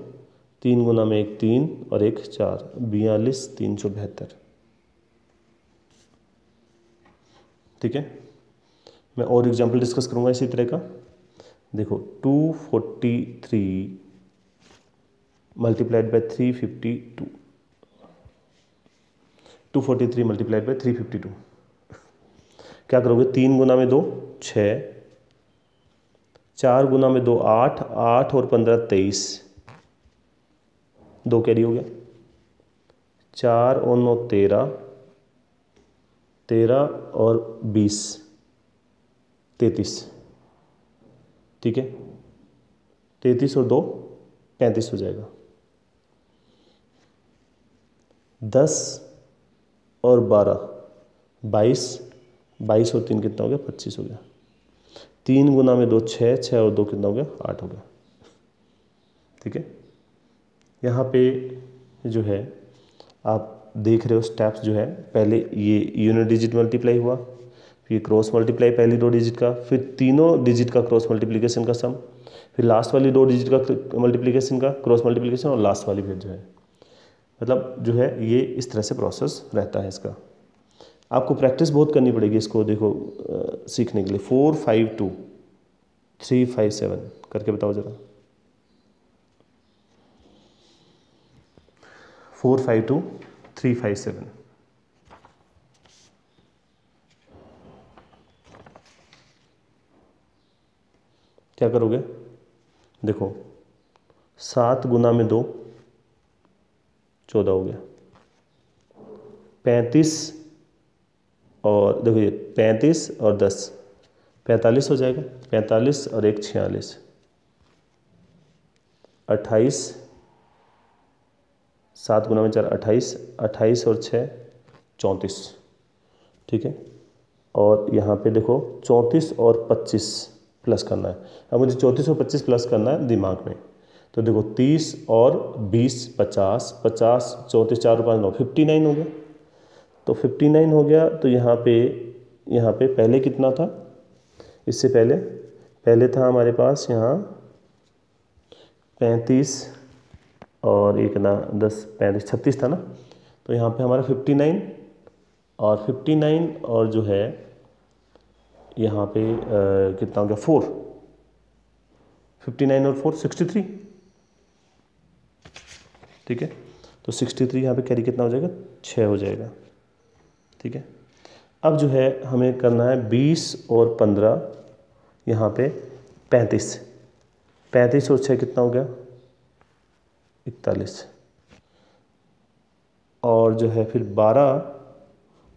3 गुना में 1 3 और 1 4, 42 372, ठीक है। मैं और एग्जाम्पल डिस्कस करूँगा इसी तरह का। देखो 243 मल्टीप्लाइड बाय 352, 243 मल्टीप्लाइड बाय 352, क्या करोगे, 3 गुना में 2 6, 4 गुना में 2 8, 8 और 15 23, 2 कैरी हो गया, 4 और 9 13, 13 और 20 33, ठीक है। 33 और 2 35 हो जाएगा। 10 और 12 22, 22 और 3 कितना हो गया 25 हो गया। 3 गुना में 2 6, 6 और 2 कितना हो गया 8 हो गया, ठीक है। यहाँ पे जो है आप देख रहे हो स्टेप्स जो है, पहले ये यूनिट डिजिट मल्टीप्लाई हुआ, फिर क्रॉस मल्टीप्लाई पहली 2 डिजिट का, फिर तीनों डिजिट का क्रॉस मल्टीप्लिकेशन का सम, फिर लास्ट वाली 2 डिजिट का मल्टीप्लिकेशन का क्रॉस मल्टीप्लिकेशन, और लास्ट वाली फिर जो है, मतलब जो है ये इस तरह से प्रोसेस रहता है इसका। आपको प्रैक्टिस बहुत करनी पड़ेगी इसको, देखो सीखने के लिए। 4 5 2 3 5 7 करके बताओ ज़रा। 4 5 2 3 5 7। क्या करोगे? देखो 7 गुना में 2 14 हो गया। 35 और देखो ये 35 और 10 45 हो जाएगा। 45 और 1 46। 28 7 गुना में 4 28, 28 और 6 34। ठीक है, और यहाँ पे देखो 34 और 25 प्लस करना है। अब मुझे 34 और 25 प्लस करना है दिमाग में, तो देखो 30 और 20 50, 50 34 4 और 5 9 59 हो गया। तो 59 हो गया। तो यहाँ पे पहले कितना था? इससे पहले था हमारे पास यहाँ 35 और 1 ना 10 35 36 था ना। तो यहाँ पे हमारा 59 और जो है यहाँ पे कितना हो गया? 4। 59 और 4 63। ठीक है, तो 63 यहाँ पे कैरी कितना हो जाएगा? 6 हो जाएगा। ठीक है, अब जो है हमें करना है 20 और 15, यहाँ पे 35। 35 और 6 कितना हो गया? 41। और जो है फिर 12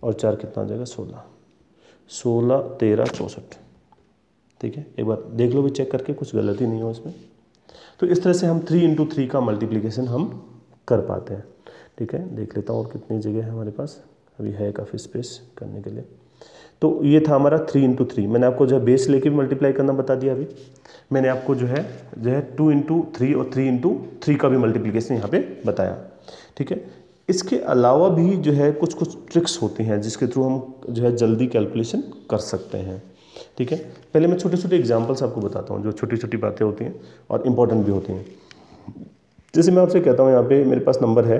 और 4 कितना हो जाएगा? 16। 16 13 64। ठीक है, एक बार देख लो भी चेक करके, कुछ गलती नहीं हो इसमें। तो इस तरह से हम 3 × 3 का मल्टीप्लिकेशन हम कर पाते हैं। ठीक है, देख लेता हूँ और कितनी जगह है हमारे पास, अभी है काफ़ी स्पेस करने के लिए। तो ये था हमारा 3 × 3। मैंने आपको जो है बेस लेके भी मल्टीप्लाई करना बता दिया। अभी मैंने आपको जो है 2 × 3 और 3 × 3 का भी मल्टीप्लिकेशन यहाँ पे बताया। ठीक है, इसके अलावा भी जो है कुछ ट्रिक्स होती हैं जिसके थ्रू हम जो है जल्दी कैलकुलेशन कर सकते हैं। ठीक है, पहले मैं छोटे छोटे एग्जांपल्स आपको बताता हूँ, जो छोटी छोटी बातें होती हैं और इम्पोर्टेंट भी होती हैं। जैसे मैं आपसे कहता हूँ, यहाँ पे मेरे पास नंबर है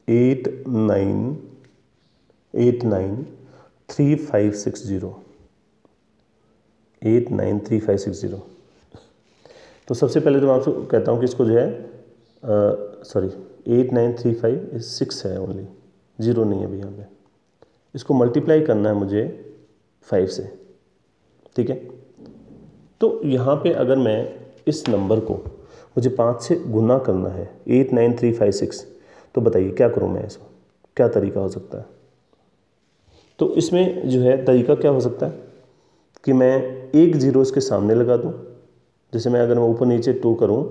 893560। 893560। तो सबसे पहले तो मैं आपसे कहता हूँ कि इसको जो है 8935 है, ओनली 0 नहीं है अभी यहाँ पे। इसको मल्टीप्लाई करना है मुझे 5 से। ठीक है, तो यहाँ पे अगर मैं इस नंबर को मुझे 5 से गुना करना है 89356, तो बताइए क्या करूँ मैं? इसको क्या तरीका हो सकता है? तो इसमें जो है तरीका क्या हो सकता है कि मैं एक 0 इसके सामने लगा दूँ। जैसे मैं अगर मैं ऊपर नीचे 2 करूँ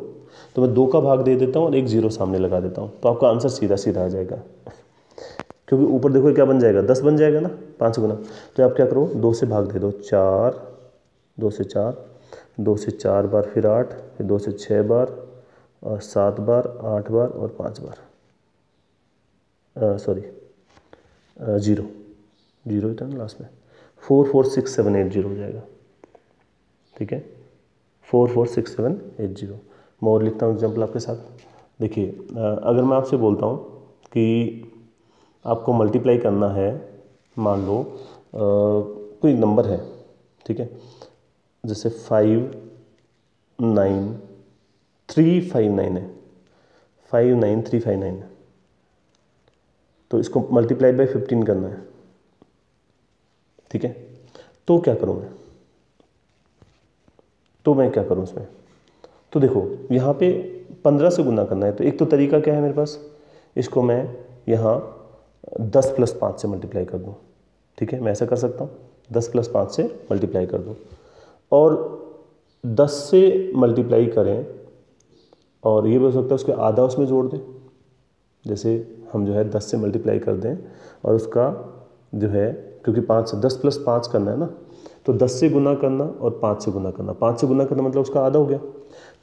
तो मैं 2 का भाग दे देता हूँ और एक 0 सामने लगा देता हूँ, तो आपका आंसर सीधा सीधा आ जाएगा। क्योंकि ऊपर देखो क्या बन जाएगा? 10 बन जाएगा ना 5 गुना। तो आप क्या करो, 2 से भाग दे दो। 4, 2 से 4, 2 से 4 बार, फिर 8, फिर 2 से 6 बार और 7 बार, 8 बार और 5 बार। 0 ही था ना लास्ट में। 4 4 6 7 8 0 हो जाएगा। ठीक है, 4 4 6 7 8 0। मैं और लिखता हूँ एग्जाम्पल आपके साथ। देखिए, अगर मैं आपसे बोलता हूँ कि आपको मल्टीप्लाई करना है, मान लो कोई नंबर है। ठीक है, जैसे 59359 है, 59359 है। तो इसको मल्टीप्लाई बाय 15 करना है। ठीक है, तो क्या करूँ मैं? क्या करूँ इसमें? तो देखो यहाँ पे 15 से गुना करना है। तो एक तो तरीका क्या है मेरे पास, इसको मैं यहाँ 10 + 5 से मल्टीप्लाई कर दूँ। ठीक है, मैं ऐसा कर सकता हूँ, 10 + 5 से मल्टीप्लाई कर दूँ, और 10 से मल्टीप्लाई करें, और ये भी हो सकता है उसके आधा उसमें जोड़ दें। जैसे हम जो है 10 से मल्टीप्लाई कर दें और उसका जो है, क्योंकि 10 + 5 करना है ना, तो 10 से गुना करना और 5 से गुना करना। 5 से गुना करना मतलब उसका आधा हो गया।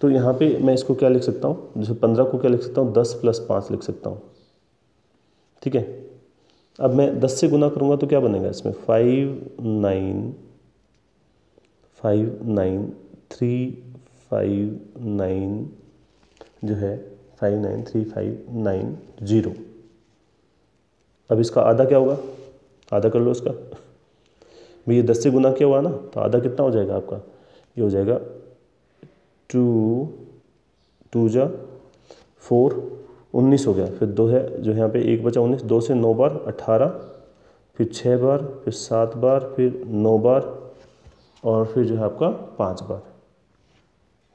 तो यहाँ पे मैं इसको क्या लिख सकता हूँ, जैसे 15 को क्या लिख सकता हूँ, 10 + 5 लिख सकता हूँ। ठीक है, अब मैं 10 से गुना करूँगा तो क्या बनेगा इसमें, 59359 जो है 59359 अब इसका आधा क्या होगा, आधा कर लो इसका भाई, ये 10 से गुना किया हुआ ना, तो आधा कितना हो जाएगा आपका, ये हो जाएगा 2 जा 4, 19 हो गया। फिर 2 है जो है यहाँ पे 1 बचा 19, 2 से 9 बार 18, फिर 6 बार, फिर 7 बार, फिर 9 बार, और फिर जो है आपका 5 बार।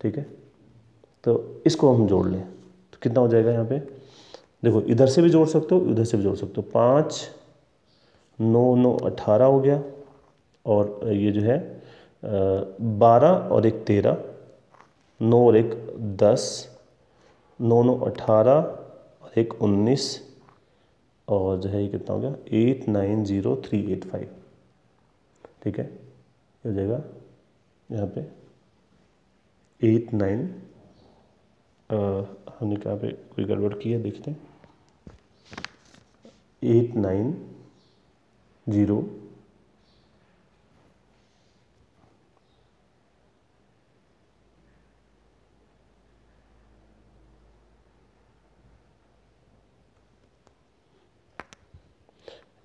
ठीक है, तो इसको हम जोड़ लें तो कितना हो जाएगा यहाँ पे, देखो इधर से भी जोड़ सकते हो, उधर से भी जोड़ सकते हो। 5 9 9 18 हो गया, और ये जो है 12 और 1 13, 9 और 1 10, 9 9 18 और 1 19, और जो है ये कितना हो गया 890385। ठीक है, ये हो जाएगा यहाँ पे 89, हमने कहाँ पे कोई गड़बड़ की है देखते हैं, 890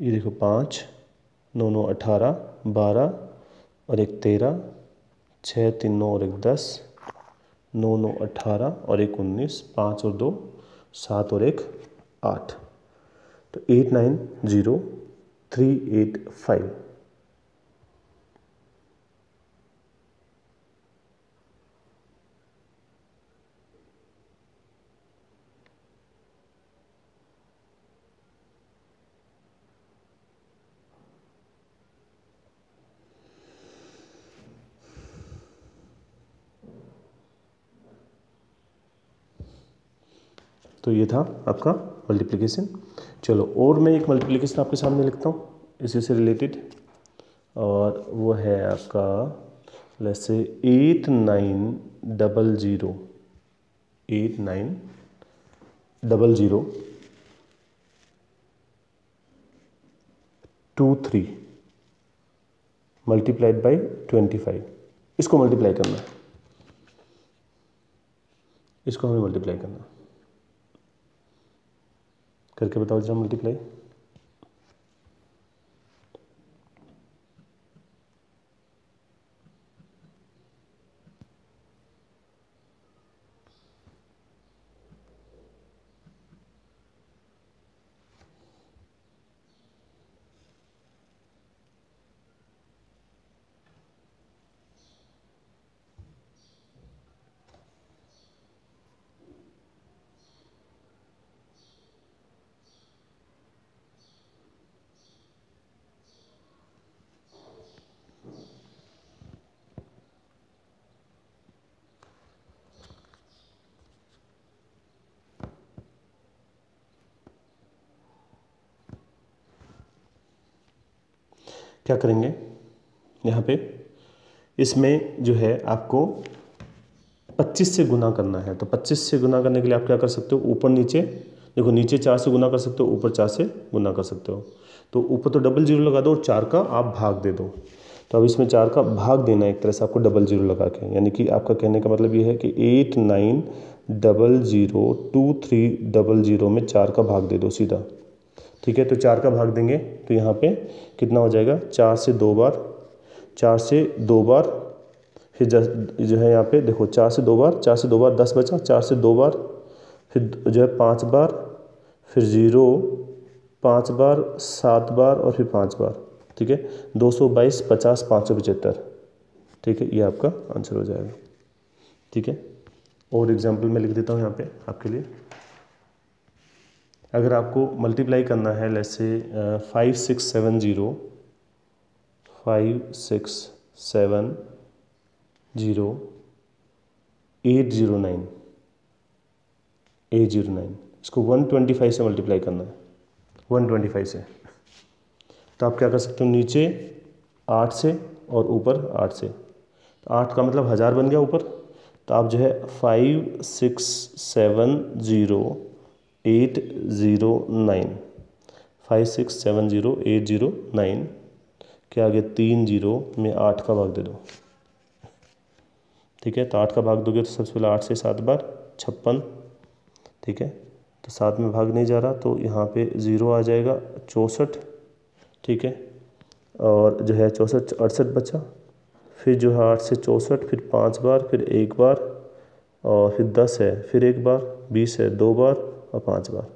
ये देखो 5 9 9 18 12 और 1 13, 6 3 9 और 1 10, 9 9 18 और 1 19, 5 और 2 7 और 1 8, तो 890385। तो ये था आपका मल्टीप्लिकेशन। चलो और मैं एक मल्टीप्लिकेशन आपके सामने लिखता हूँ इसी से रिलेटेड, और वो है आपका जैसे 8900 23 मल्टीप्लाइड बाई 25। इसको मल्टीप्लाई करना है, इसको हमें मल्टीप्लाई करना है, करके बताओ जरा मल्टीप्लाई। क्या करेंगे यहाँ पे, इसमें जो है आपको 25 से गुना करना है। तो 25 से गुना करने के लिए आप क्या कर सकते हो, ऊपर नीचे देखो, नीचे 4 से गुना कर सकते हो, ऊपर 4 से गुना कर सकते हो। तो ऊपर तो डबल जीरो लगा दो और 4 का आप भाग दे दो। तो अब इसमें 4 का भाग देना है एक तरह से आपको डबल जीरो लगा के, यानी कि आपका कहने का मतलब ये है कि 89002300 में 4 का भाग दे दो सीधा। ठीक है, तो 4 का भाग देंगे तो यहाँ पे कितना हो जाएगा, 4 से 2 बार, 4 से 2 बार, फिर जो है यहाँ पे देखो 4 से 2 बार, 4 से 2 बार 10 बचा, 4 से 2 बार, फिर जो है 5 बार, फिर 0 5 बार, 7 बार और फिर 5 बार। ठीक है, 222 50 575। ठीक है, ये आपका आंसर हो जाएगा। ठीक है, और एग्जाम्पल मैं लिख देता हूँ यहाँ पे आपके लिए। अगर आपको मल्टीप्लाई करना है जैसे 5670 809 इसको 125 से मल्टीप्लाई करना है, 125 से। तो आप क्या कर सकते हो, नीचे 8 से और ऊपर 8 से, तो 8 का मतलब 1000 बन गया ऊपर। तो आप जो है 5670 809 56708009 के आगे 3 जीरो में 8 का भाग दे दो। ठीक है, तो 8 का भाग दोगे तो सबसे पहले 8 से 7 बार 56। ठीक है, तो 7 में भाग नहीं जा रहा तो यहाँ पे 0 आ जाएगा 64। ठीक है, और जो है 64 68 बचा, फिर जो है 8 से 64, फिर 5 बार, फिर 1 बार, और फिर 10 है, फिर 1 बार, 20 है 2 बार और 5 बार।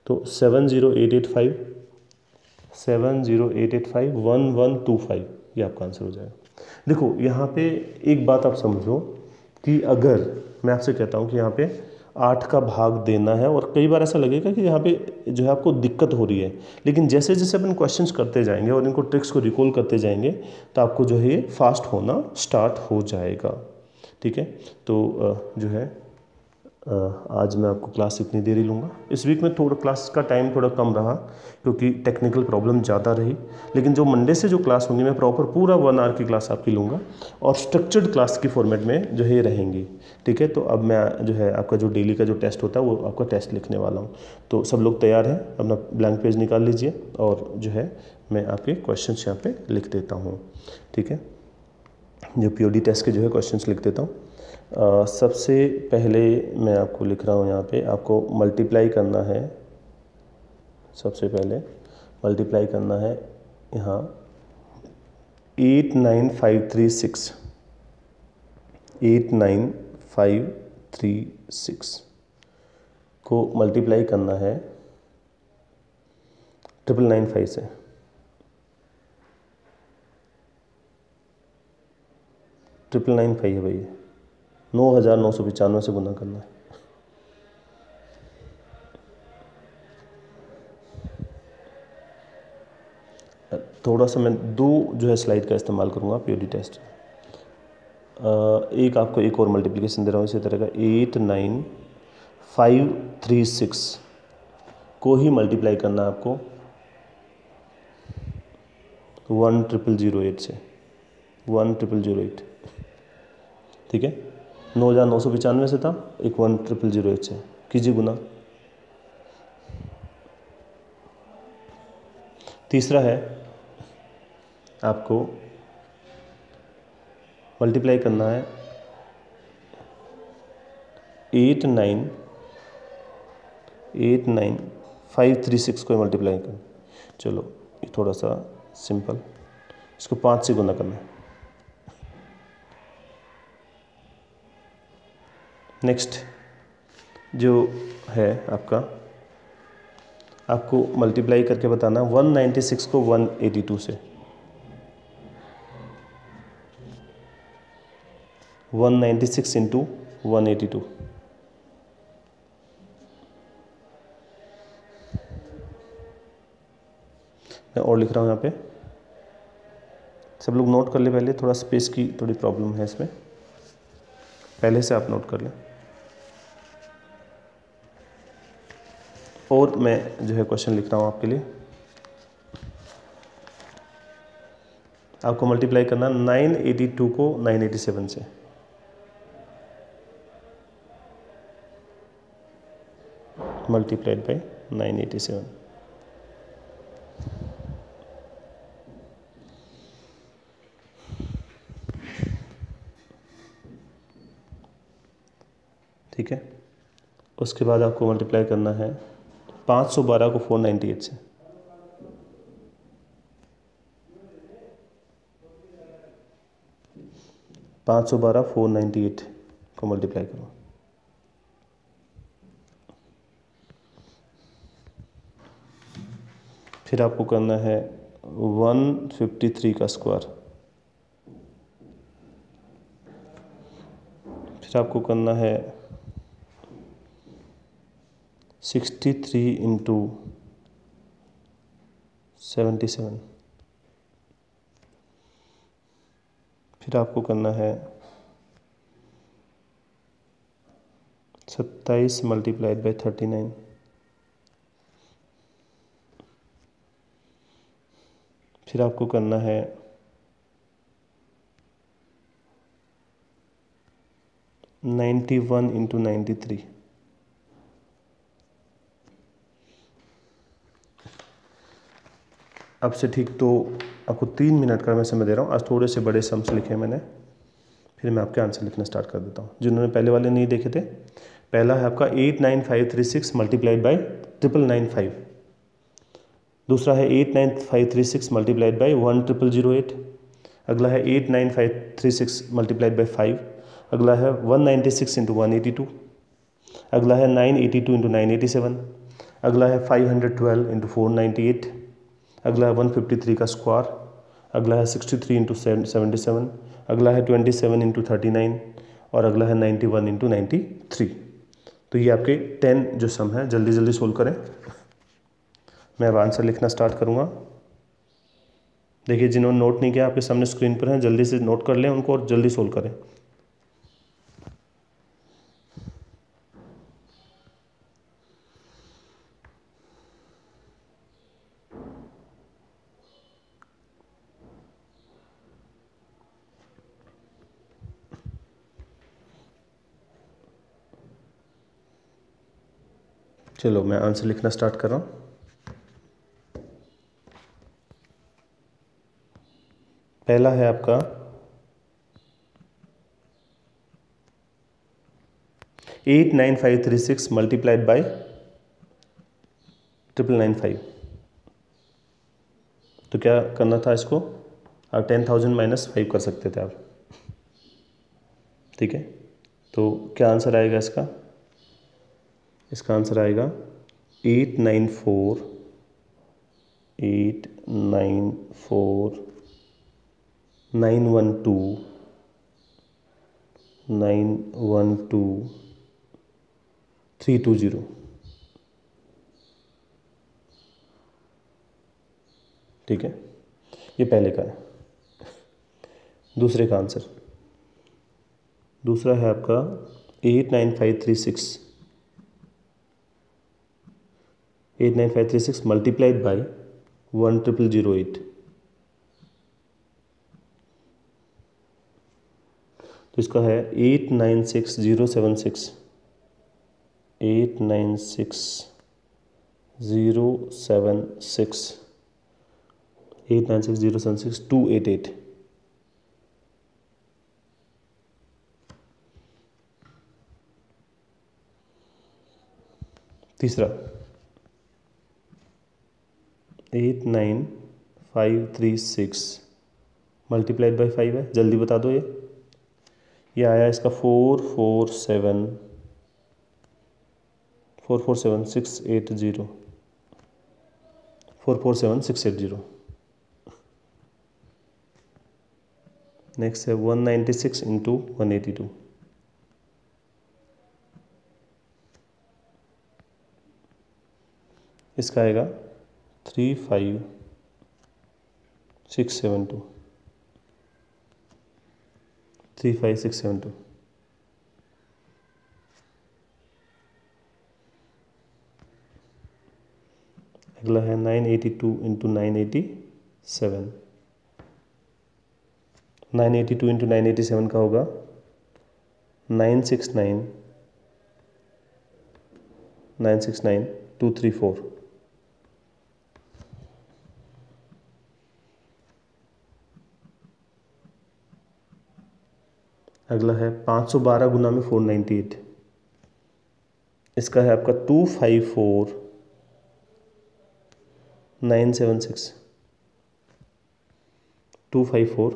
तो 708851 ये आपका आंसर हो जाएगा। देखो यहाँ पे एक बात आप समझो कि अगर मैं आपसे कहता हूँ कि यहाँ पे 8 का भाग देना है, और कई बार ऐसा लगेगा कि यहाँ पे जो है आपको दिक्कत हो रही है, लेकिन जैसे जैसे अपन क्वेश्चंस करते जाएंगे और इनको ट्रिक्स को रिकॉल करते जाएंगे तो आपको जो है ये फास्ट होना स्टार्ट हो जाएगा। ठीक है, तो जो है आज मैं आपको क्लास इतनी देर ही लूँगा। इस वीक में थोड़ा क्लास का टाइम थोड़ा कम रहा क्योंकि टेक्निकल प्रॉब्लम ज़्यादा रही, लेकिन जो मंडे से जो क्लास होंगी मैं प्रॉपर पूरा 1 आवर की क्लास आपकी लूँगा और स्ट्रक्चर्ड क्लास की फॉर्मेट में जो है ये रहेंगी। ठीक है, तो अब मैं जो है आपका जो डेली का जो टेस्ट होता है वो आपका टेस्ट लिखने वाला हूँ। तो सब लोग तैयार हैं, अपना ब्लैंक पेज निकाल लीजिए और जो है मैं आपके क्वेश्चन यहाँ पर लिख देता हूँ। ठीक है, जो POD टेस्ट के जो है क्वेश्चंस लिख देता हूँ। सबसे पहले मैं आपको लिख रहा हूँ यहाँ पे, आपको मल्टीप्लाई करना है। सबसे पहले मल्टीप्लाई करना है यहाँ 89536 को मल्टीप्लाई करना है 9995 से। 9995 है भैया, 9995 से गुना करना है। थोड़ा सा मैं 2 जो है स्लाइड का इस्तेमाल करूँगा POD टेस्ट। एक आपको एक और मल्टीप्लिकेशन दे रहा हूँ इसी तरह का, 89536 को ही मल्टीप्लाई करना है आपको 10008 से, 10008। ठीक है, 9995 से था, एक 10008 से कीजिए गुना। तीसरा है आपको मल्टीप्लाई करना है 89536 को मल्टीप्लाई करना। चलो ये थोड़ा सा सिंपल, इसको 5 से गुना करना है। नेक्स्ट जो है आपको मल्टीप्लाई करके बताना 196 को 182 से, 196 इंटू 182। मैं और लिख रहा हूँ यहाँ पे, सब लोग नोट कर ले पहले, थोड़ा स्पेस की थोड़ी प्रॉब्लम है इसमें, पहले से आप नोट कर लें। और मैं जो है क्वेश्चन लिख रहा हूँ आपके लिए, आपको मल्टीप्लाई करना 982 को 987 से, मल्टीप्लाइड बाई 987। ठीक है, उसके बाद आपको मल्टीप्लाई करना है 512 को 498 से, 512 498 को मल्टीप्लाई करो। फिर आपको करना है 153 का स्क्वायर, फिर आपको करना है 63 इंटू 77, फिर आपको करना है 27 मल्टीप्लाइड बाई 39, फिर आपको करना है 91 इंटू 93, अब से ठीक तो आपको 3 मिनट का मैं समय दे रहा हूँ। आज थोड़े से बड़े सम्स लिखे मैंने, फिर मैं आपके आंसर लिखना स्टार्ट कर देता हूँ जिन्होंने पहले वाले नहीं देखे थे। पहला है आपका 89536 मल्टीप्लाइड बाई 9995। दूसरा है 89536 मल्टीप्लाइड बाई 10008। अगला है 89536 मल्टीप्लाइड बाई 5। अगला है 196 इंटू 182। अगला है 982 इंटू 987। अगला है 512 इंटू 498। अगला है 153 का स्क्वायर। अगला है 63 इंटू 77। अगला है 27 इंटू 39। और अगला है 91 इंटू 93। तो ये आपके 10 जो सम है, जल्दी जल्दी सोल्व करें। मैं अब आंसर लिखना स्टार्ट करूँगा। देखिए जिन्होंने नोट नहीं किया आपके सामने स्क्रीन पर हैं, जल्दी से नोट कर लें उनको और जल्दी सोल्व करें। चलो मैं आंसर लिखना स्टार्ट कर रहा हूँ। पहला है आपका 89536 मल्टीप्लाइड बाई 9995। तो क्या करना था इसको, आप 10,000 माइनस 5 कर सकते थे आप। ठीक है, तो क्या आंसर आएगा इसका? इसका आंसर आएगा 894,912,912,320। ठीक है, ये पहले का है। दूसरे का आंसर, दूसरा है आपका 89536 मल्टीप्लाइड बाई 10008। तो इसका है 896,076 896,076 896,076,288। तीसरा 89536 मल्टीप्लाइड बाई 5 है, जल्दी बता दो। ये आया इसका 447,680 447,680। नेक्स्ट है 196 इंटू 182। इसका आएगा 35672 35672। अगला है 982 इंटू 987। 982 इंटू 987 का होगा 969,234। अगला है 512 गुना में 498। इसका है आपका 254,976 254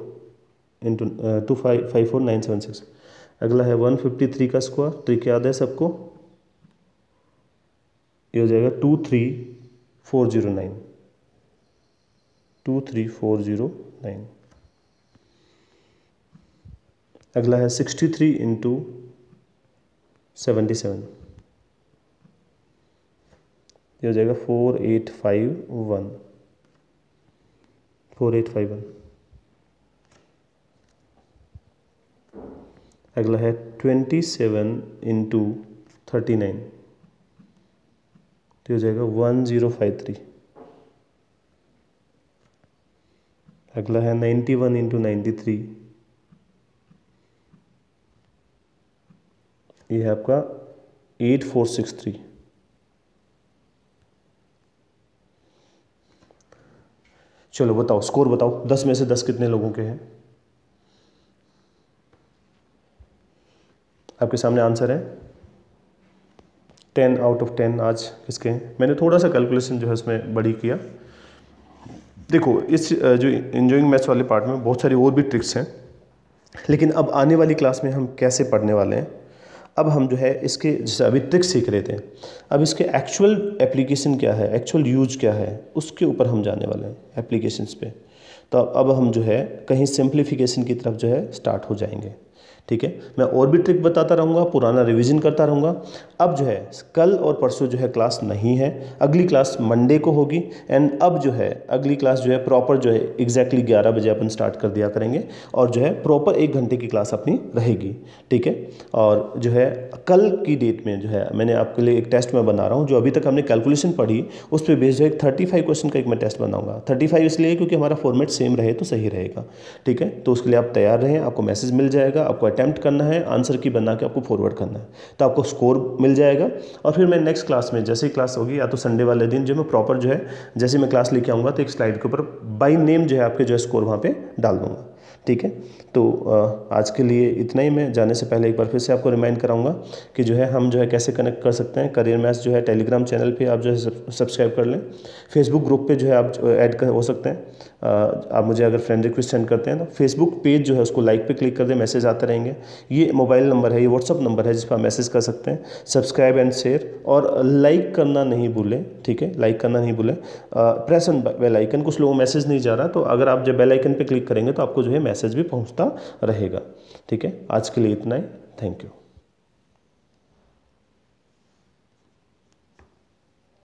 इंटू 254,976। अगला है 153 का स्क्वायर, तो ये याद है सबको, ये हो जाएगा 23409 23409। अगला है 63 इंटू 77, ये हो जाएगा 4851। अगला है 27 इंटू 39, तो हो जाएगा 1053। अगला है 91 इंटू 93, ये है आपका 8463। चलो बताओ, स्कोर बताओ, 10 में से 10 कितने लोगों के हैं? आपके सामने आंसर है 10 आउट ऑफ 10 आज किसके हैं? मैंने थोड़ा सा कैलकुलेशन जो है उसमें बड़ी किया। देखो इस जो इंजॉइंग मैथ्स वाले पार्ट में बहुत सारी और भी ट्रिक्स हैं, लेकिन अब आने वाली क्लास में हम कैसे पढ़ने वाले हैं, अब हम जो है इसके, जैसे अभी ट्रिक्स सीख रहे थे, अब इसके एक्चुअल एप्लीकेशन क्या है, एक्चुअल यूज क्या है, उसके ऊपर हम जाने वाले हैं, एप्लीकेशंस पे। तो अब हम जो है कहीं सिंप्लीफिकेशन की तरफ जो है स्टार्ट हो जाएंगे। ठीक है, मैं और भी ट्रिक बताता रहूँगा, पुराना रिवीजन करता रहूँगा। अब जो है कल और परसों जो है क्लास नहीं है, अगली क्लास मंडे को होगी। एंड अब जो है अगली क्लास जो है प्रॉपर जो है एग्जैक्टली 11 बजे अपन स्टार्ट कर दिया करेंगे, और जो है प्रॉपर 1 घंटे की क्लास अपनी रहेगी। ठीक है, और जो है कल की डेट में जो है मैंने आपके लिए एक टेस्ट मैं बना रहा हूँ, जो अभी तक हमने कैलकुलेशन पढ़ी उस पर बेस्ड है, 35 क्वेश्चन का एक मैं टेस्ट बनाऊंगा। 35 इसलिए क्योंकि हमारा फॉर्मेट सेम रहे तो सही रहेगा। ठीक है, तो उसके लिए आप तैयार रहें, आपको मैसेज मिल जाएगा, आपको अटेम्प्ट करना है, आंसर की बना के आपको फॉरवर्ड करना है, तो आपको स्कोर मिल जाएगा। और फिर मैं नेक्स्ट क्लास में, जैसे ही क्लास होगी या तो संडे वाले दिन, जो मैं प्रॉपर जो है जैसे मैं क्लास लेके आऊँगा तो एक स्लाइड के ऊपर बाय नेम जो है आपके जो है स्कोर वहाँ पे डाल दूँगा। ठीक है, तो आज के लिए इतना ही। मैं जाने से पहले एक बार फिर से आपको रिमाइंड कराऊंगा कि जो है हम जो है कैसे कनेक्ट कर सकते हैं। करियर मैथ्स जो है टेलीग्राम चैनल पे आप जो है सब्सक्राइब कर लें, फेसबुक ग्रुप पे जो है आप ऐड हो सकते हैं। आप मुझे अगर फ्रेंड रिक्वेस्ट सेंड करते हैं तो फेसबुक पेज जो है उसको लाइक पे क्लिक कर दें, मैसेज आते रहेंगे। ये मोबाइल नंबर है, ये व्हाट्सअप नंबर है जिस पर आप मैसेज कर सकते हैं। सब्सक्राइब एंड शेयर, और लाइक करना नहीं भूलें। ठीक है, लाइक करना नहीं भूलें। प्रेस ऑन बेल आइकन, कुछ लोगों को मैसेज नहीं जा रहा, तो अगर आप जब बेल आइकन पे क्लिक करेंगे तो आपको जो है मैसेज भी पहुंचता रहेगा। ठीक है, आज के लिए इतना ही। Thank you.